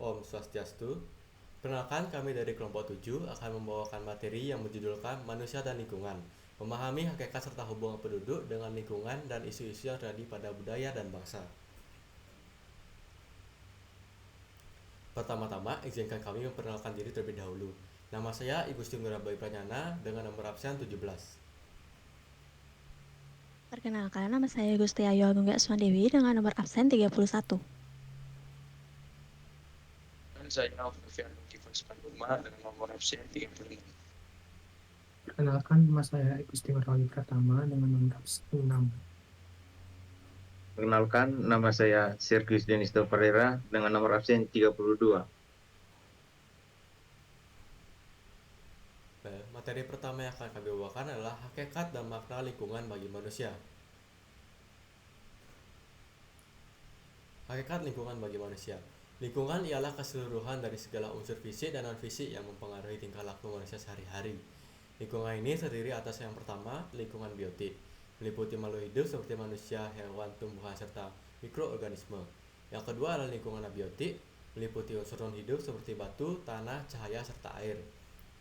Om Swastiastu. Perkenalkan, kami dari kelompok 7 akan membawakan materi yang berjudulkan Manusia dan Lingkungan. Memahami hakikat serta hubungan penduduk dengan lingkungan dan isu-isu yang terjadi pada budaya dan bangsa. Pertama-tama, izinkan kami memperkenalkan diri terlebih dahulu. Nama saya I Gusti Ngurah Bayu Pranyana dengan nomor absen 17. Perkenalkan, nama saya Gusti Ayu Agung Swandewi dengan nomor absen 31. Dan saya Alfian Kifas Panduma dengan nomor absen 36. Perkenalkan, nama saya Gusti Ngurah Pratama dengan nomor absen 6. Perkenalkan, nama saya Sergius Denisto Pereira dengan nomor absen 32. Materi pertama yang akan kami bawakan adalah hakikat dan makna lingkungan bagi manusia. Hakikat lingkungan bagi manusia. Lingkungan ialah keseluruhan dari segala unsur fisik dan non-fisik yang mempengaruhi tingkah laku manusia sehari-hari. Lingkungan ini terdiri atas yang pertama, lingkungan biotik, meliputi makhluk hidup seperti manusia, hewan, tumbuhan, serta mikroorganisme. Yang kedua adalah lingkungan abiotik, meliputi unsur non-hidup seperti batu, tanah, cahaya, serta air.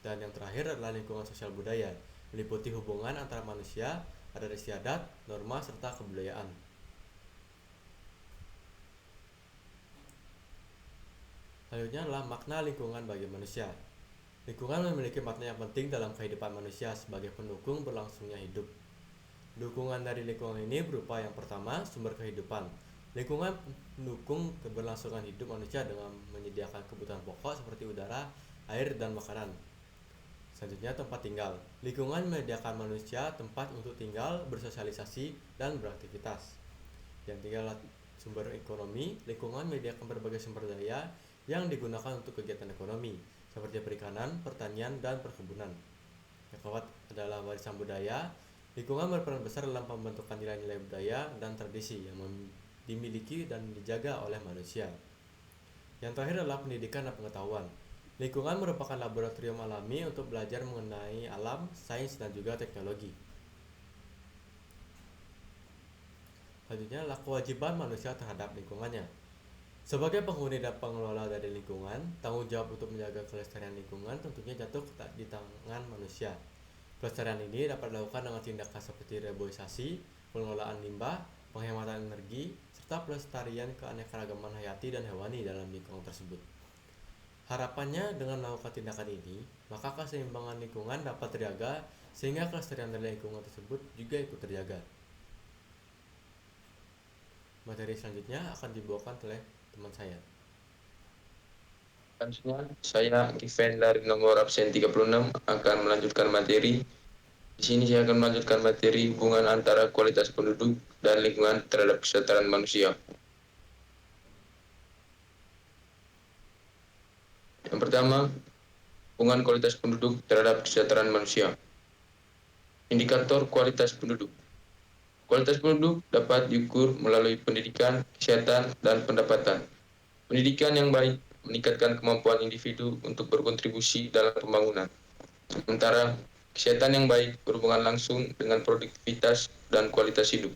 Dan yang terakhir adalah lingkungan sosial budaya, meliputi hubungan antara manusia, adat istiadat, norma, serta kebudayaan. Selanjutnya adalah makna lingkungan bagi manusia. Lingkungan memiliki makna yang penting dalam kehidupan manusia sebagai pendukung berlangsungnya hidup. Dukungan dari lingkungan ini berupa yang pertama, sumber kehidupan. Lingkungan mendukung keberlangsungan hidup manusia dengan menyediakan kebutuhan pokok seperti udara, air, dan makanan. Selanjutnya, tempat tinggal. Lingkungan menyediakan manusia tempat untuk tinggal, bersosialisasi, dan beraktivitas. Yang tiga adalah sumber ekonomi. Lingkungan menyediakan berbagai sumber daya yang digunakan untuk kegiatan ekonomi, seperti perikanan, pertanian, dan perkebunan. Yang keempat adalah warisan budaya. Lingkungan berperan besar dalam pembentukan nilai-nilai budaya dan tradisi yang dimiliki dan dijaga oleh manusia. Yang terakhir adalah pendidikan dan pengetahuan. Lingkungan merupakan laboratorium alami untuk belajar mengenai alam, sains, dan juga teknologi. Selanjutnya adalah kewajiban manusia terhadap lingkungannya. Sebagai penghuni dan pengelola dari lingkungan, tanggung jawab untuk menjaga kelestarian lingkungan tentunya jatuh di tangan manusia. Pelestarian ini dapat dilakukan dengan tindakan seperti reboisasi, pengelolaan limbah, penghematan energi, serta pelestarian keanekaragaman hayati dan hewani dalam lingkungan tersebut. Harapannya dengan melakukan tindakan ini, maka keseimbangan lingkungan dapat terjaga sehingga kelestarian dari lingkungan tersebut juga ikut terjaga. Materi selanjutnya akan dibawakan oleh teman saya. Selanjutnya, saya Kiven dari nomor absen 36 akan melanjutkan materi. Di sini saya akan melanjutkan materi hubungan antara kualitas penduduk dan lingkungan terhadap kesejahteraan manusia. Yang pertama, hubungan kualitas penduduk terhadap kesejahteraan manusia. Indikator kualitas penduduk. Kualitas penduduk dapat diukur melalui pendidikan, kesehatan, dan pendapatan. Pendidikan yang baik meningkatkan kemampuan individu untuk berkontribusi dalam pembangunan. Sementara kesehatan yang baik berhubungan langsung dengan produktivitas dan kualitas hidup.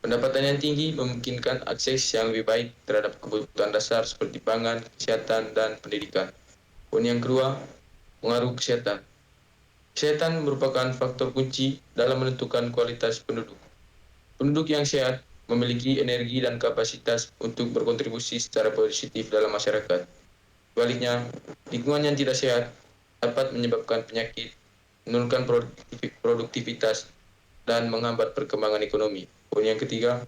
Pendapatan yang tinggi memungkinkan akses yang lebih baik terhadap kebutuhan dasar seperti pangan, kesehatan, dan pendidikan. Poin yang kedua, pengaruh kesehatan. Kesehatan merupakan faktor kunci dalam menentukan kualitas penduduk. Penduduk yang sehat memiliki energi dan kapasitas untuk berkontribusi secara positif dalam masyarakat. Sebaliknya, lingkungan yang tidak sehat dapat menyebabkan penyakit, menurunkan produktivitas, dan menghambat perkembangan ekonomi. Poin yang ketiga,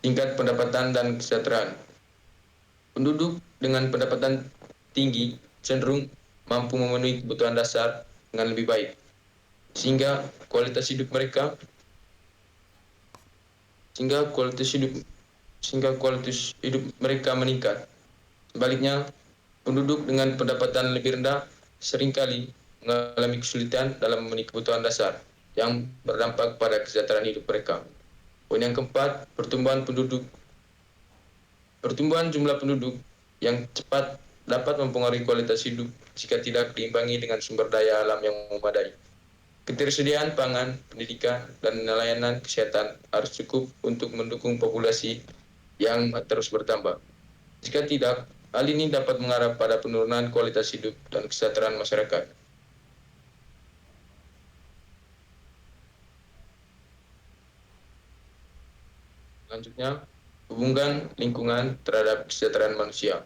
tingkat pendapatan dan kesejahteraan. Penduduk dengan pendapatan tinggi cenderung mampu memenuhi kebutuhan dasar dengan lebih baik, sehingga kualitas hidup mereka meningkat. Sebaliknya, penduduk dengan pendapatan lebih rendah seringkali mengalami kesulitan dalam memenuhi kebutuhan dasar yang berdampak pada kesejahteraan hidup mereka. Poin yang keempat, pertumbuhan penduduk. Pertumbuhan jumlah penduduk yang cepat dapat mempengaruhi kualitas hidup jika tidak diimbangi dengan sumber daya alam yang memadai. Ketersediaan pangan, pendidikan, dan layanan kesehatan harus cukup untuk mendukung populasi yang terus bertambah. Jika tidak, Hal ini dapat mengarah pada penurunan kualitas hidup dan kesejahteraan masyarakat. Selanjutnya, hubungan lingkungan terhadap kesejahteraan manusia.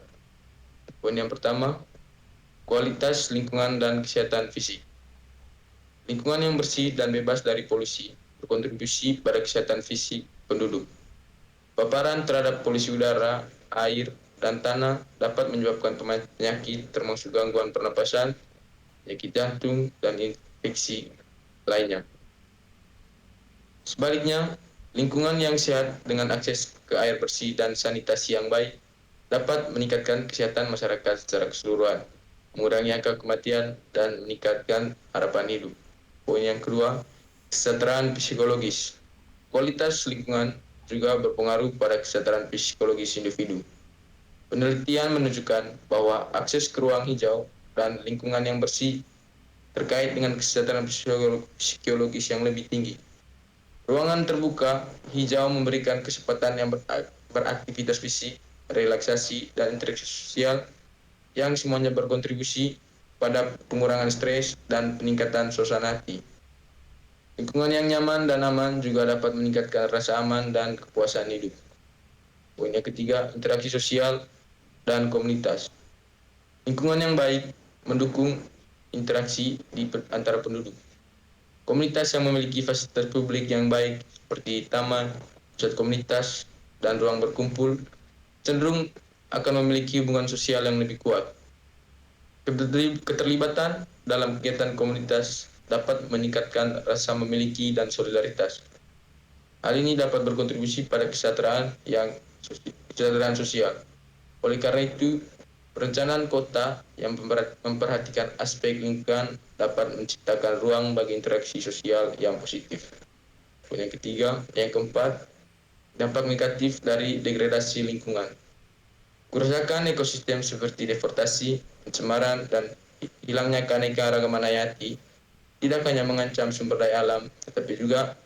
Poin yang pertama, kualitas lingkungan dan kesehatan fisik. Lingkungan yang bersih dan bebas dari polusi berkontribusi pada kesehatan fisik penduduk. Paparan terhadap polusi udara, air, dan tanah dapat menyebabkan penyakit termasuk gangguan pernapasan, penyakit jantung, dan infeksi lainnya. Sebaliknya, lingkungan yang sehat dengan akses ke air bersih dan sanitasi yang baik dapat meningkatkan kesehatan masyarakat secara keseluruhan, mengurangi angka kematian, dan meningkatkan harapan hidup. Poin yang kedua, kesejahteraan psikologis. Kualitas lingkungan juga berpengaruh pada kesejahteraan psikologis individu. Penelitian menunjukkan bahwa akses ke ruang hijau dan lingkungan yang bersih terkait dengan kesejahteraan psikologis yang lebih tinggi. Ruangan terbuka hijau memberikan kesempatan yang beraktivitas fisik, relaksasi, dan interaksi sosial yang semuanya berkontribusi pada pengurangan stres dan peningkatan suasana hati. Lingkungan yang nyaman dan aman juga dapat meningkatkan rasa aman dan kepuasan hidup. Poin yang ketiga, interaksi sosial dan komunitas. Lingkungan yang baik mendukung interaksi di antara penduduk. Komunitas yang memiliki fasilitas publik yang baik seperti taman, pusat komunitas, dan ruang berkumpul cenderung akan memiliki hubungan sosial yang lebih kuat. Keterlibatan dalam kegiatan komunitas dapat meningkatkan rasa memiliki dan solidaritas. Hal ini dapat berkontribusi pada kesejahteraan sosial. Oleh karena itu, perencanaan kota yang memperhatikan aspek lingkungan dapat menciptakan ruang bagi interaksi sosial yang positif. Yang ketiga, yang keempat, dampak negatif dari degradasi lingkungan. Kerusakan ekosistem seperti deforestasi, pencemaran, dan hilangnya keanekaragaman hayati tidak hanya mengancam sumber daya alam, tetapi juga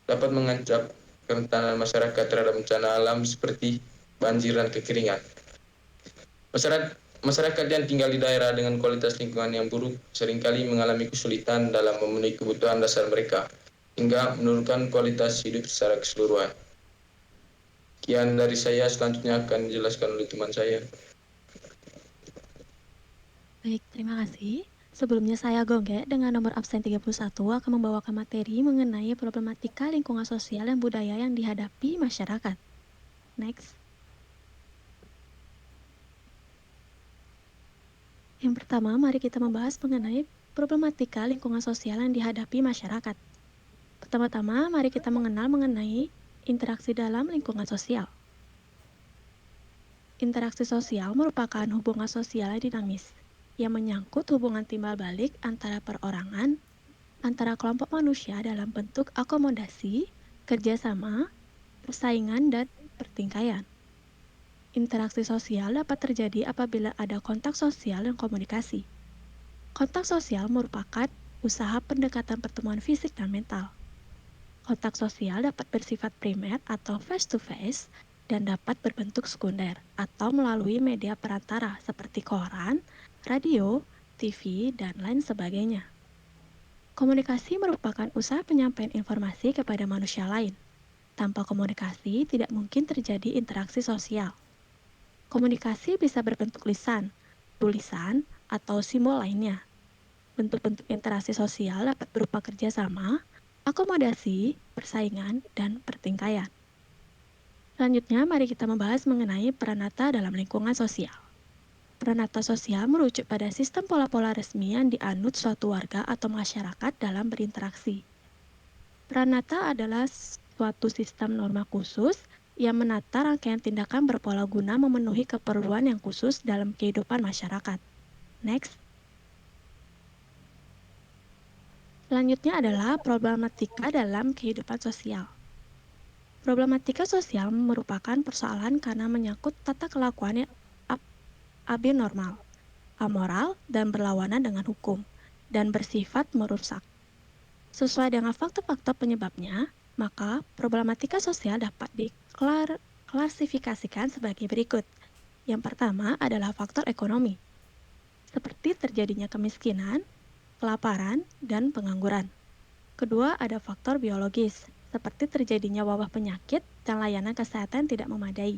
dapat mengancam kerentanan masyarakat terhadap bencana alam seperti banjir dan kekeringan. Masyarakat yang tinggal di daerah dengan kualitas lingkungan yang buruk seringkali mengalami kesulitan dalam memenuhi kebutuhan dasar mereka, hingga menurunkan kualitas hidup secara keseluruhan. Sekian dari saya, selanjutnya akan dijelaskan oleh teman saya. Baik, terima kasih. Sebelumnya saya Gongge dengan nomor absen 31 akan membawakan materi mengenai problematika lingkungan sosial dan budaya yang dihadapi masyarakat. Next. Yang pertama, mari kita membahas mengenai problematika lingkungan sosial yang dihadapi masyarakat. Pertama-tama, mari kita mengenal mengenai interaksi dalam lingkungan sosial. Interaksi sosial merupakan hubungan sosial yang dinamis, yang menyangkut hubungan timbal balik antara perorangan, antara kelompok manusia dalam bentuk akomodasi, kerjasama, persaingan, dan pertingkaian. Interaksi sosial dapat terjadi apabila ada kontak sosial dan komunikasi. Kontak sosial merupakan usaha pendekatan pertemuan fisik dan mental. Kontak sosial dapat bersifat primer atau face-to-face dan dapat berbentuk sekunder atau melalui media perantara seperti koran, radio, TV, dan lain sebagainya. Komunikasi merupakan usaha penyampaian informasi kepada manusia lain. Tanpa komunikasi, tidak mungkin terjadi interaksi sosial. Komunikasi bisa berbentuk lisan, tulisan, atau simbol lainnya. Bentuk-bentuk interaksi sosial dapat berupa kerjasama, akomodasi, persaingan, dan pertingkaian. Selanjutnya, mari kita membahas mengenai peranata dalam lingkungan sosial. Peranata sosial merujuk pada sistem pola-pola resmi yang dianut suatu warga atau masyarakat dalam berinteraksi. Peranata adalah suatu sistem norma khusus yang menata rangkaian tindakan berpola guna memenuhi keperluan yang khusus dalam kehidupan masyarakat. Next. Selanjutnya adalah problematika dalam kehidupan sosial. Problematika sosial merupakan persoalan karena menyangkut tata kelakuan yang abnormal, amoral, dan berlawanan dengan hukum, dan bersifat merusak. Sesuai dengan faktor-faktor penyebabnya, maka problematika sosial dapat diklasifikasikan sebagai berikut. Yang pertama adalah faktor ekonomi, seperti terjadinya kemiskinan, kelaparan, dan pengangguran. Kedua, ada faktor biologis, seperti terjadinya wabah penyakit dan layanan kesehatan tidak memadai.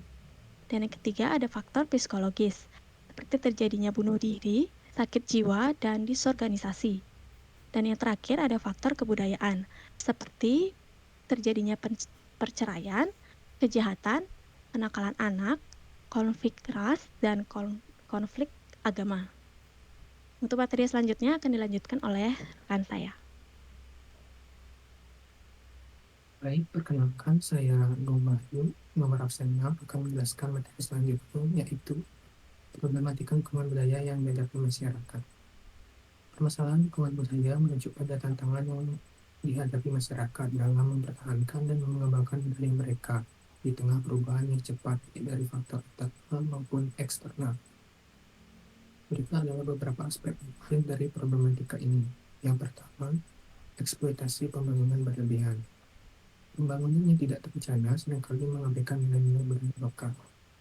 Dan yang ketiga, ada faktor psikologis, seperti terjadinya bunuh diri, sakit jiwa, dan disorganisasi. Dan yang terakhir, ada faktor kebudayaan, seperti terjadinya perceraian, kejahatan, kenakalan anak, konflik ras, dan konflik agama. Untuk materi selanjutnya akan dilanjutkan oleh rekan saya. Baik, perkenalkan saya Gombayu, nomor absen 6 akan menjelaskan materi selanjutnya, yaitu problematika lingkungan budaya yang dihadapi masyarakat. Permasalahan lingkungan budaya merujuk pada tantangan yang dihadapi masyarakat dalam mempertahankan dan mengembangkan budaya mereka di tengah perubahan yang cepat dari faktor internal maupun eksternal. Berikut adalah beberapa aspek penting dari problematika ini. Yang pertama, eksploitasi pembangunan berlebihan. Pembangunan yang tidak terencana seringkali mengabaikan nilai-nilai budaya lokal.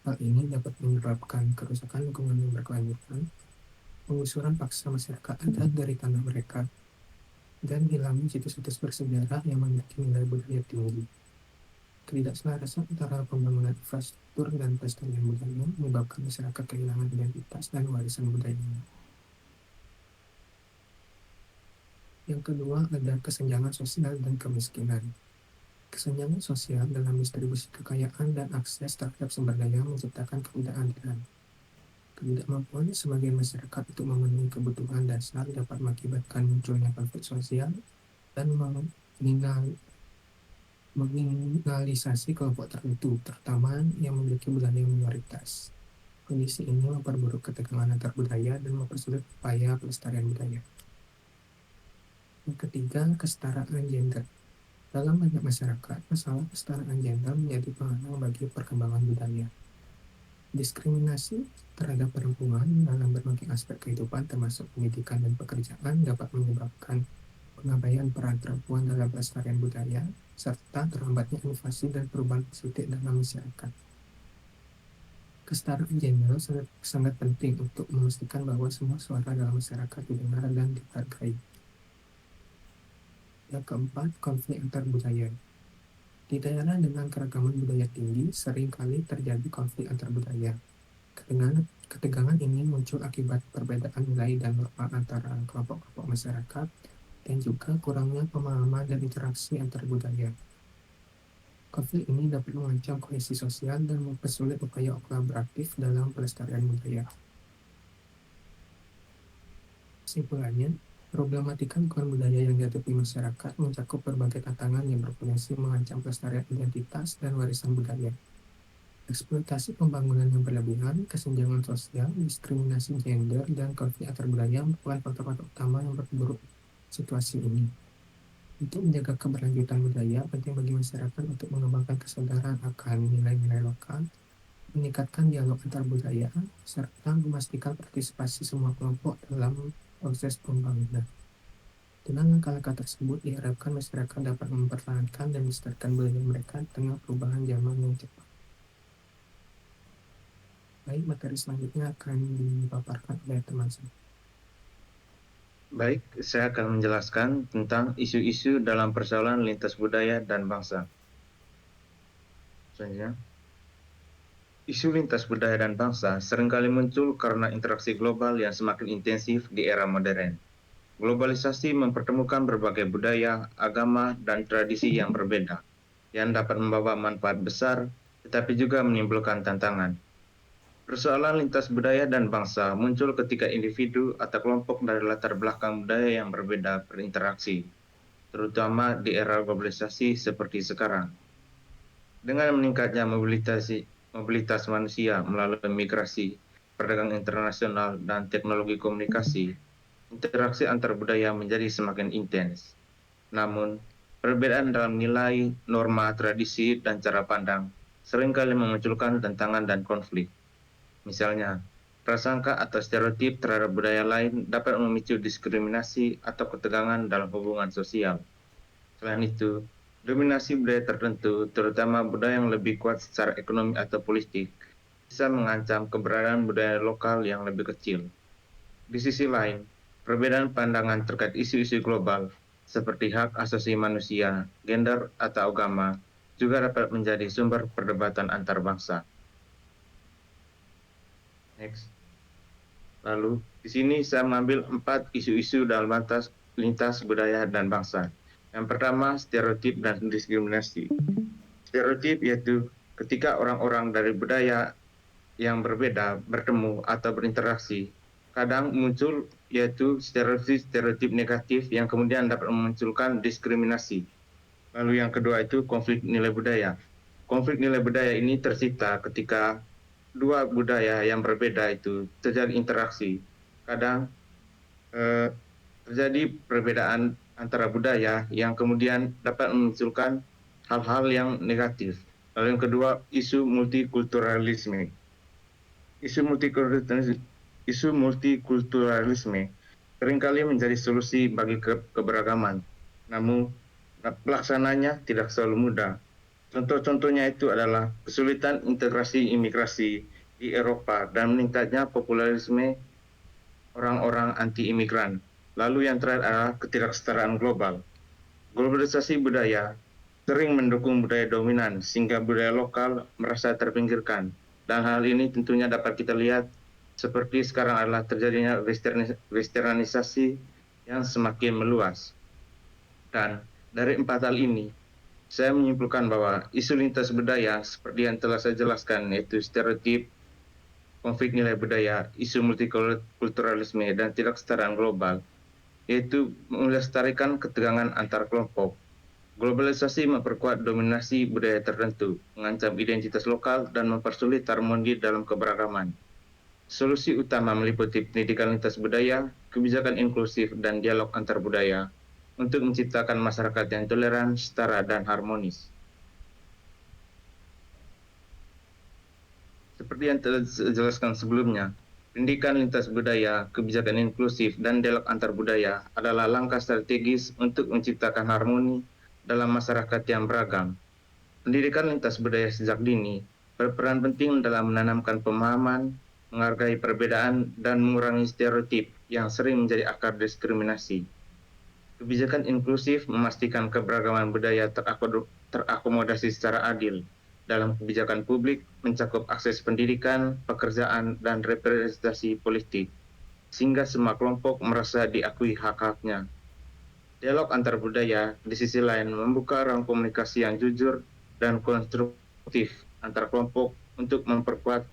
Hal ini dapat menyebabkan kerusakan lingkungan yang berkelanjutan, penggusuran paksa masyarakat adat dari tanah mereka, dan hilangnya situs-situs bersejarah yang memiliki nilai budaya tinggi. Ketidakselarasan antara pembangunan infrastruktur dan pelestarian budaya menyebabkan masyarakat kehilangan identitas dan warisan budayanya. Yang kedua, ada kesenjangan sosial dan kemiskinan. Kesenjangan sosial dalam distribusi kekayaan dan akses terhadap sumber daya menciptakan ketidakadilan. Ketidakmampuan sebagian masyarakat untuk memenuhi kebutuhan dasar dapat mengakibatkan munculnya konflik sosial dan mengkriminalisasi kelompok tertentu, terutama yang memiliki budaya minoritas. Kondisi ini memperburuk ketegangan antar budaya dan mempersulit upaya pelestarian budaya. Yang ketiga, kesetaraan gender. Dalam banyak masyarakat, masalah kesetaraan gender menjadi penghalang bagi perkembangan budaya. Diskriminasi terhadap perempuan dalam berbagai aspek kehidupan termasuk pendidikan dan pekerjaan dapat menyebabkan pengabaian peran perempuan dalam pelestarian budaya, serta terhambatnya inovasi dan perubahan positif dalam masyarakat. Kesetaraan gender sangat penting untuk memastikan bahwa semua suara dalam masyarakat didengar dan dihargai. Yang keempat, konflik antar budaya. Di daerah dengan keragaman budaya tinggi, sering kali terjadi konflik antar budaya. Ketegangan ini muncul akibat perbedaan nilai dan norma antara kelompok-kelompok masyarakat dan juga kurangnya pemahaman dan interaksi antar budaya. Konflik ini dapat mengancam kohesi sosial dan mempersulit upaya kolaboratif dalam pelestarian budaya. Kesimpulannya, problematika lingkungan budaya yang dihadapi masyarakat mencakup berbagai tantangan yang berpotensi mengancam pelestarian identitas dan warisan budaya. Eksploitasi pembangunan yang berlebihan, kesenjangan sosial, diskriminasi gender, dan konflik antar budaya merupakan faktor-faktor utama yang memperburuk situasi ini. Untuk menjaga keberlanjutan budaya, penting bagi masyarakat untuk mengembangkan kesadaran akan nilai-nilai lokal, meningkatkan dialog antar budaya, serta memastikan partisipasi semua kelompok dalam proses pembangunan. Dengan langkah-langkah tersebut diharapkan masyarakat dapat mempertahankan dan melestarikan budaya mereka di tengah perubahan zaman yang cepat. Baik, materi selanjutnya akan dipaparkan oleh teman saya. Baik, saya akan menjelaskan tentang isu-isu dalam persoalan lintas budaya dan bangsa. Selanjutnya, isu lintas budaya dan bangsa seringkali muncul karena interaksi global yang semakin intensif di era modern. Globalisasi mempertemukan berbagai budaya, agama, dan tradisi yang berbeda, yang dapat membawa manfaat besar, tetapi juga menimbulkan tantangan. Persoalan lintas budaya dan bangsa muncul ketika individu atau kelompok dari latar belakang budaya yang berbeda berinteraksi, terutama di era globalisasi seperti sekarang. Dengan meningkatnya mobilitas manusia melalui migrasi, perdagangan internasional, dan teknologi komunikasi, interaksi antar budaya menjadi semakin intens. Namun, perbedaan dalam nilai, norma, tradisi, dan cara pandang seringkali memunculkan tantangan dan konflik. Misalnya, prasangka atau stereotip terhadap budaya lain dapat memicu diskriminasi atau ketegangan dalam hubungan sosial. Selain itu, dominasi budaya tertentu, terutama budaya yang lebih kuat secara ekonomi atau politik, bisa mengancam keberadaan budaya lokal yang lebih kecil. Di sisi lain, perbedaan pandangan terkait isu-isu global seperti hak asasi manusia, gender, atau agama juga dapat menjadi sumber perdebatan antar bangsa. Next. Lalu, di sini saya mengambil 4 isu-isu dalam lintas budaya dan bangsa. Yang pertama, stereotip dan diskriminasi. Stereotip yaitu ketika orang-orang dari budaya yang berbeda bertemu atau berinteraksi, kadang muncul yaitu stereotip negatif yang kemudian dapat memunculkan diskriminasi. Lalu yang kedua itu konflik nilai budaya. Konflik nilai budaya ini tercipta ketika dua budaya yang berbeda itu terjadi interaksi. Kadang terjadi perbedaan antara budaya yang kemudian dapat memunculkan hal-hal yang negatif. Lalu yang kedua, isu multikulturalisme. Isu multikulturalisme seringkali menjadi solusi bagi keberagaman, namun pelaksananya tidak selalu mudah. Contoh-contohnya itu adalah kesulitan integrasi imigrasi di Eropa dan meningkatnya populisme orang-orang anti-imigran. Lalu yang terakhir adalah ketidaksetaraan global. Globalisasi budaya sering mendukung budaya dominan sehingga budaya lokal merasa terpinggirkan. Dan hal ini tentunya dapat kita lihat seperti sekarang adalah terjadinya westernisasi yang semakin meluas. Dan dari 4 hal ini, saya menyimpulkan bahwa isu lintas budaya seperti yang telah saya jelaskan, yaitu stereotip, konflik nilai budaya, isu multikulturalisme, dan tidak kesetaraan global, yaitu melestarikan ketegangan antar kelompok. Globalisasi memperkuat dominasi budaya tertentu, mengancam identitas lokal, dan mempersulit harmoni dalam keberagaman. Solusi utama meliputi pendidikan lintas budaya, kebijakan inklusif, dan dialog antar budaya untuk menciptakan masyarakat yang toleran, setara, dan harmonis. Seperti yang telah dijelaskan sebelumnya, pendidikan lintas budaya, kebijakan inklusif, dan dialog antar budaya adalah langkah strategis untuk menciptakan harmoni dalam masyarakat yang beragam. Pendidikan lintas budaya sejak dini berperan penting dalam menanamkan pemahaman, menghargai perbedaan, dan mengurangi stereotip yang sering menjadi akar diskriminasi. Kebijakan inklusif memastikan keberagaman budaya terakomodasi secara adil dalam kebijakan publik, mencakup akses pendidikan, pekerjaan, dan representasi politik, sehingga semua kelompok merasa diakui hak-haknya. Dialog antar budaya, di sisi lain, membuka ruang komunikasi yang jujur dan konstruktif antar kelompok untuk memperkuat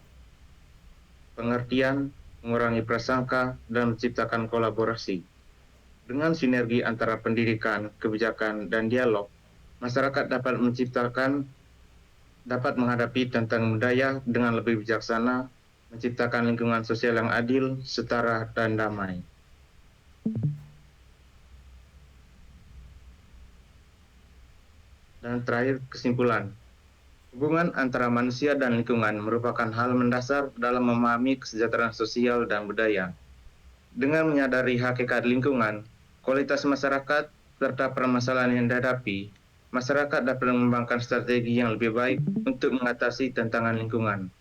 pengertian, mengurangi prasangka, dan menciptakan kolaborasi. Dengan sinergi antara pendidikan, kebijakan, dan dialog, masyarakat dapat menghadapi tantangan budaya dengan lebih bijaksana, menciptakan lingkungan sosial yang adil, setara, dan damai. Dan terakhir, kesimpulan. Hubungan antara manusia dan lingkungan merupakan hal mendasar dalam memahami kesejahteraan sosial dan budaya. Dengan menyadari hakikat lingkungan, kualitas masyarakat, serta permasalahan yang dihadapi, masyarakat dapat mengembangkan strategi yang lebih baik untuk mengatasi tantangan lingkungan.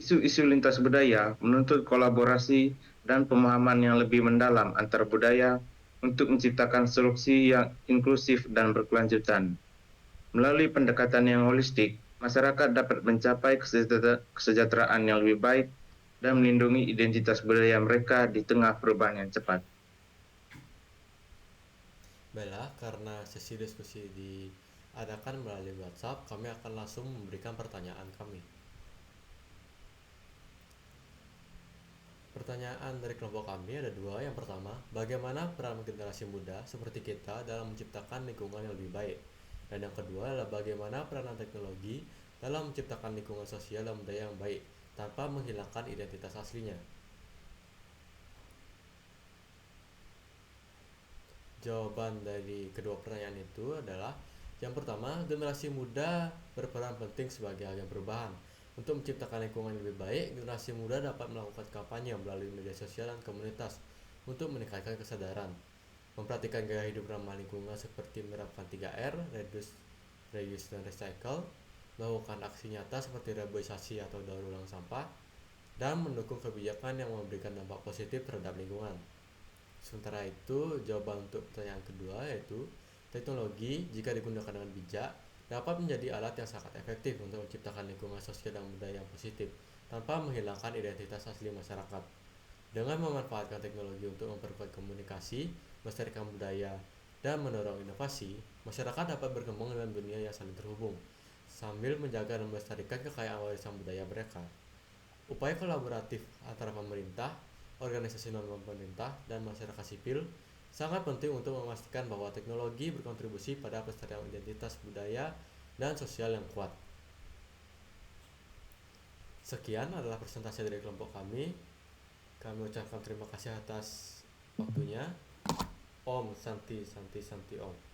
Isu-isu lintas budaya menuntut kolaborasi dan pemahaman yang lebih mendalam antar budaya untuk menciptakan solusi yang inklusif dan berkelanjutan. Melalui pendekatan yang holistik, masyarakat dapat mencapai kesejahteraan yang lebih baik dan melindungi identitas budaya mereka di tengah perubahan yang cepat. Baiklah, karena sesi diskusi diadakan melalui WhatsApp, kami akan langsung memberikan pertanyaan kami. Pertanyaan dari kelompok kami ada 2. Yang pertama, bagaimana peran generasi muda seperti kita dalam menciptakan lingkungan yang lebih baik? Dan yang kedua adalah bagaimana peranan teknologi dalam menciptakan lingkungan sosial dan budaya yang baik tanpa menghilangkan identitas aslinya. Jawaban dari kedua pertanyaan itu adalah yang pertama, generasi muda berperan penting sebagai agen perubahan. Untuk menciptakan lingkungan yang lebih baik, generasi muda dapat melakukan kampanye melalui media sosial dan komunitas untuk meningkatkan kesadaran, memperhatikan gaya hidup ramah lingkungan seperti menerapkan 3R, reduce, reuse, dan recycle, melakukan aksi nyata seperti reboisasi atau daur ulang sampah, dan mendukung kebijakan yang memberikan dampak positif terhadap lingkungan. Sementara itu, jawaban untuk pertanyaan kedua yaitu teknologi jika digunakan dengan bijak dapat menjadi alat yang sangat efektif untuk menciptakan lingkungan sosial dan budaya yang positif tanpa menghilangkan identitas asli masyarakat. Dengan memanfaatkan teknologi untuk memperkuat komunikasi, melestarikan budaya, dan mendorong inovasi, masyarakat dapat berkembang dalam dunia yang saling terhubung, sambil menjaga dan melestarikan kekayaan warisan budaya mereka. Upaya kolaboratif antara pemerintah, organisasi non-pemerintah, dan masyarakat sipil sangat penting untuk memastikan bahwa teknologi berkontribusi pada pelestarian identitas budaya dan sosial yang kuat. Sekian adalah presentasi dari kelompok kami. Kami ucapkan terima kasih atas waktunya. Om Santi Santi Santi Om.